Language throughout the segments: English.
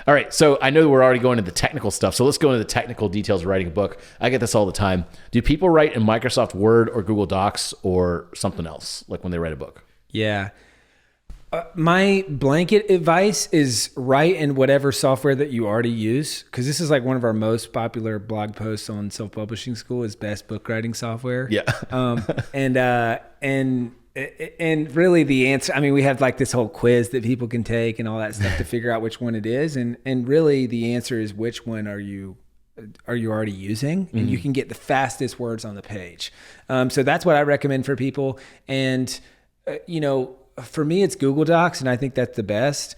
All right. So I know we're already going into the technical stuff. So let's go into the technical details of writing a book. I get this all the time. Do people write in Microsoft Word or Google Docs or something else, like when they write a book? Yeah. My blanket advice is write in whatever software that you already use, because this is like one of our most popular blog posts on self-publishing school is best book writing software. Yeah. And really the answer, I mean, we have like this whole quiz that people can take and all that stuff to figure out which one it is. And really the answer is which one are you already using? And you can get the fastest words on the page. So that's what I recommend for people. And, for me, it's Google Docs, and I think that's the best.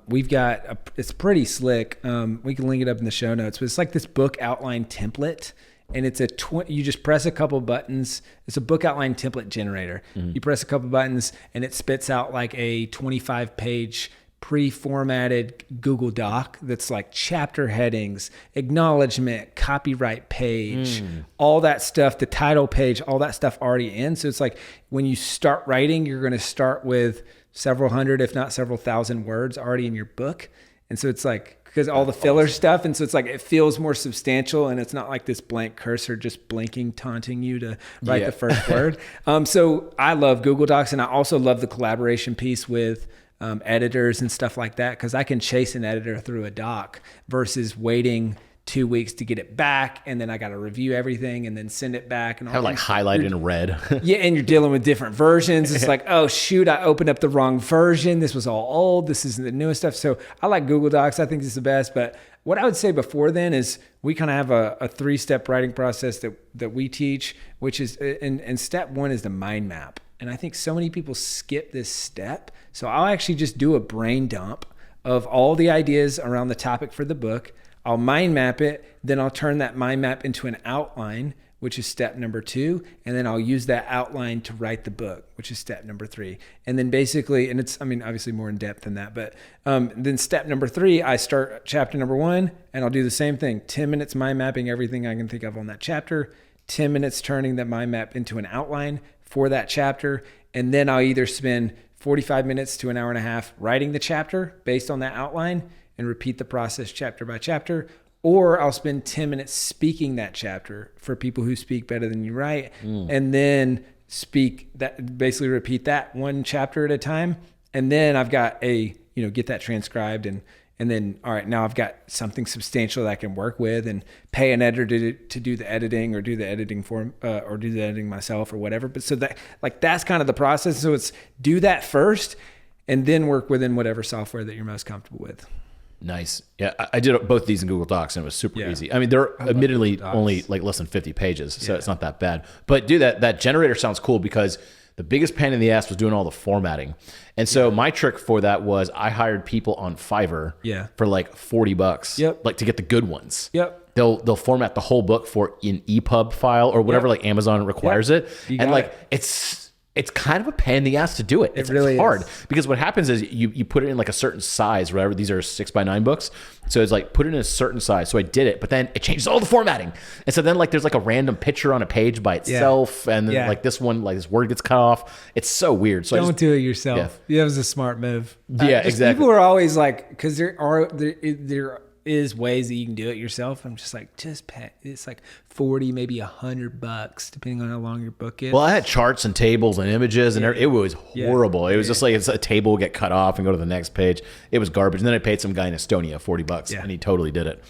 We've got, it's pretty slick. We can link it up in the show notes, but it's like this book outline template. And it's you just press a couple buttons. It's a book outline template generator. You press a couple buttons and it spits out like a 25-page pre-formatted Google Doc that's like chapter headings, acknowledgement, copyright page, all that stuff, the title page, all that stuff already in. So it's like when you start writing, you're going to start with several hundred, if not several thousand words already in your book. And so it's like, because all the filler stuff. And so it's like, it feels more substantial and it's not like this blank cursor just blinking, taunting you to write the first word. So I love Google Docs, and I also love the collaboration piece with editors and stuff like that, because I can chase an editor through a doc versus waiting 2 weeks to get it back, and then I got to review everything and then send it back and all. Have like highlighted in red. Yeah, and you're dealing with different versions. It's like, oh shoot, I opened up the wrong version. This was all old. This isn't the newest stuff. So I like Google Docs. I think it's the best. But what I would say before then is we kind of have a 3-step writing process that we teach, which is, and step 1 is the mind map. And I think so many people skip this step. So I'll actually just do a brain dump of all the ideas around the topic for the book. I'll mind map it, then I'll turn that mind map into an outline, which is step number 2, and then I'll use that outline to write the book, which is step number 3. And then basically, and it's, I mean, obviously more in depth than that, but then step number 3, I start chapter number 1, and I'll do the same thing, 10 minutes mind mapping everything I can think of on that chapter, 10 minutes turning that mind map into an outline for that chapter, and then I'll either spend 45 minutes to an hour and a half writing the chapter based on that outline, and repeat the process chapter by chapter, or I'll spend 10 minutes speaking that chapter for people who speak better than you write, and then speak that, basically repeat that one chapter at a time. And then I've got get that transcribed, and then, all right, now I've got something substantial that I can work with and pay an editor to do the editing, or do the editing or do the editing myself or whatever. But so that's kind of the process. So it's do that first and then work within whatever software that you're most comfortable with. Nice. Yeah, I did both of these in Google Docs, and it was super easy. I mean, they're admittedly only like less than 50 pages, so it's not that bad. But dude, that generator sounds cool, because the biggest pain in the ass was doing all the formatting. And so my trick for that was I hired people on Fiverr for like $40, like to get the good ones. They'll format the whole book for an EPUB file or whatever, like Amazon requires it. And like it's kind of a pain in the ass to do it. It's really hard because what happens is you put it in like a certain size, whatever. These are 6x9 books. So it's like put it in a certain size. So I did it, but then it changes all the formatting. And so then like there's like a random picture on a page by itself. And then like this one, like this word gets cut off. It's so weird. So don't do it yourself. Yeah, that was a smart move. Yeah, exactly. People are always like, because there is ways that you can do it yourself. I'm just like, pay. It's like 40, maybe $100, depending on how long your book is. Well, I had charts and tables and images, and it was horrible. It was just like it's a table would get cut off and go to the next page. It was garbage. And then I paid some guy in Estonia $40, and he totally did it.